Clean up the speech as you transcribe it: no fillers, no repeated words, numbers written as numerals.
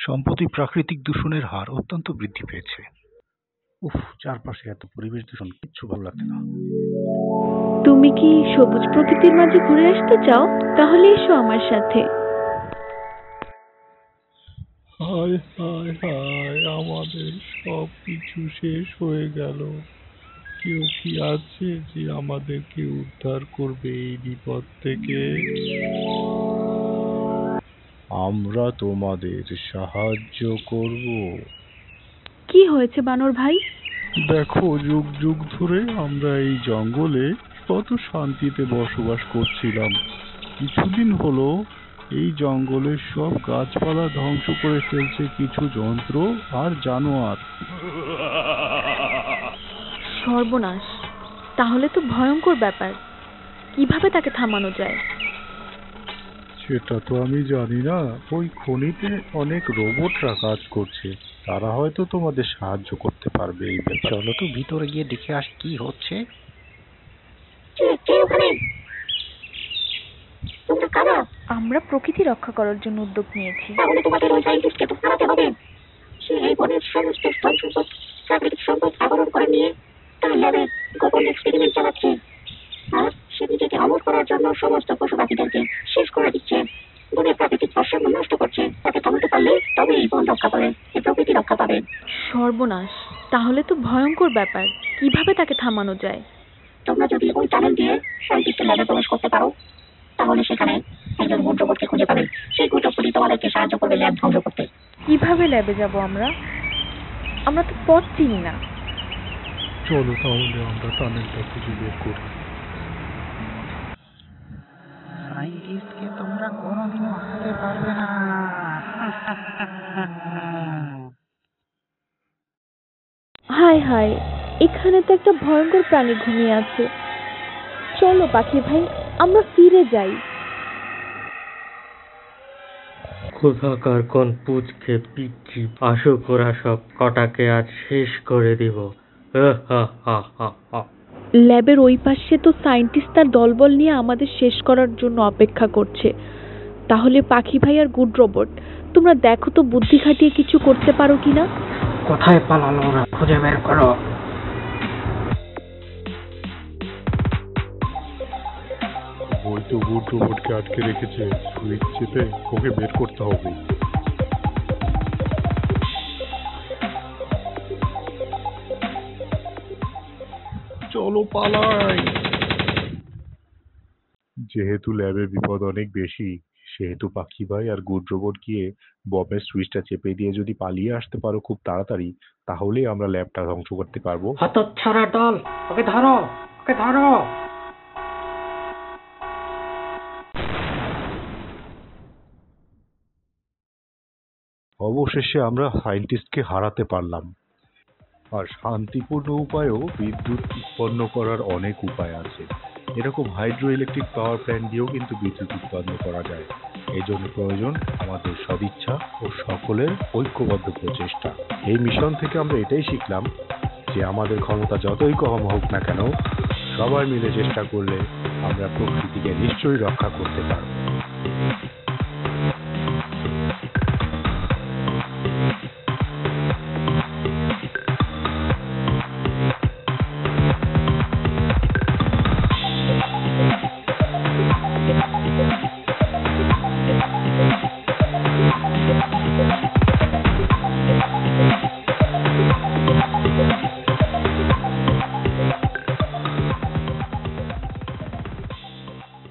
সম্প্রতি প্রাকৃতিক দূষণের হার অত্যন্ত বৃদ্ধি পেয়েছে। উফ, চারপাশে এত পরিবেশ দূষণ, কিচ্ছু ভালো লাগছে না। তুমি কি সবুজ প্রকৃতির মাঝে ঘুরে আসতে চাও? তাহলে এসো আমার সাথে। হায় হায় হায়, আমাদের সব কিছু শেষ হয়ে গেল। কেউ কি আছে যে আমাদেরকে উদ্ধার করবে এই বিপদ থেকে? আমরা তোমাদের সাহায্য করব। কি হয়েছে বানর ভাই? দেখো, যুগ যুগ ধরে আমরা এই জঙ্গলে কত শান্তিতে বসবাস করছিলাম। কিছুদিন হলো এই জঙ্গলের সব গাছপালা ধ্বংস করে ফেলছে কিছু যন্ত্র আর জানোয়ার। সর্বনাশ! তাহলে তো ভয়ঙ্কর ব্যাপার। কিভাবে তাকে থামানো যায়? সেটা তো আমি জানি না। ওই খনিতে অনেক রোবটরা কাজ করছে, তারা হয়তো তোমাদের সাহায্য করতে পারবে এই ব্যাপারে। চলো তো ভিতরে গিয়ে দেখে আসি কি হচ্ছে। আমরা প্রকৃতি রক্ষা করার জন্য উদ্যোগ নিয়েছি। তাহলে তোমাদের ওই সাইন্টিস্টকে তো হারাতে হবে। সে এই বনের সমস্ত স্থল সম্পদ, প্রাকৃতিক সম্পদ আহরণ করে নিয়ে তার ল্যাবে গোপন এক্সপেরিমেন্ট চালাচ্ছে। আর সে নিজেকে অমর করার জন্য সমস্ত পশু পাখিদেরকে শেষ করে দিচ্ছে। বনের প্রাকৃতিক ভারসাম্য নষ্ট করছে। তাকে থামাতে পারলে তবে এই বন রক্ষা পাবে, এই প্রকৃতি রক্ষা পাবে। সর্বনাশ! তাহলে তো ভয়ঙ্কর ব্যাপার। কিভাবে তাকে থামানো যায়? তোমরা যদি ওই টানেল দিয়ে সাইন্টিস্টের ল্যাবে প্রবেশ করতে পারো, তাহলে সেখানে একজন গুড রোবটকে খুঁজে পাবে। সেই গুড রোবটই তোমাদেরকে সাহায্য করবে ল্যাব ধ্বংস করতে। কিভাবে ল্যাবে যাব আমরা? আমরা তো পথ চিনি না। চলো তাহলে আমরা টানেলটা খুঁজে বের করি। সায়েন্টিস্টকে তোমরা কোনোদিনও হারাতে পারবে না। হায় হায়, এখানে তো একটা ভয়ঙ্কর প্রাণী ঘুমিয়ে আছে। চলো পাখি ভাই, আমরা ফিরে যাই। কোথাকার কোন পুচকে পিচ্ছি, আসুক ওরা সব কটাকে আজ শেষ করে দিব। ল্যাবের ওই পাশে তো সায়েন্টিস্ট তার দলবল নিয়ে আমাদের শেষ করার জন্য অপেক্ষা করছে। তাহলে পাখি ভাই আর গুড রোবট, তোমরা দেখো তো বুদ্ধি খাটিয়ে কিছু করতে পারো কিনা। কোথায় পালালো ওরা, খুঁজে বের করো। ওই তো গুড রোবটকে আটকে রেখেছে, সুইচ চেপে ওকে বের করতে হবে। চলো পালাই। যেহেতু ল্যাবে বিপদ অনেক বেশি, সেহেতু পাখি ভাই আর গুড রোবট গিয়ে বমের সুইচটা চেপে দিয়ে যদি পালিয়ে আসতে পারো খুব তাড়াতাড়ি, তাহলেই আমরা ল্যাবটা ধ্বংস করতে পারবো। হতচ্ছাড়া দল, ওকে ধরো, ওকে ধরো। অবশেষে আমরা সায়েন্টিস্টকে হারাতে পারলাম। আর শান্তিপূর্ণ উপায়েও বিদ্যুৎ উৎপন্ন করার অনেক উপায় আছে। এরকম হাইড্রো ইলেকট্রিক পাওয়ার প্ল্যান্ট দিয়েও কিন্তু বিদ্যুৎ উৎপন্ন করা যায়। এই জন্য প্রয়োজন আমাদের সদিচ্ছা ও সকলের ঐক্যবদ্ধ প্রচেষ্টা। এই মিশন থেকে আমরা এটাই শিখলাম যে আমাদের ক্ষমতা যতই কম হোক না কেন, সবাই মিলে চেষ্টা করলে আমরা প্রকৃতিকে নিশ্চয়ই রক্ষা করতে পারব।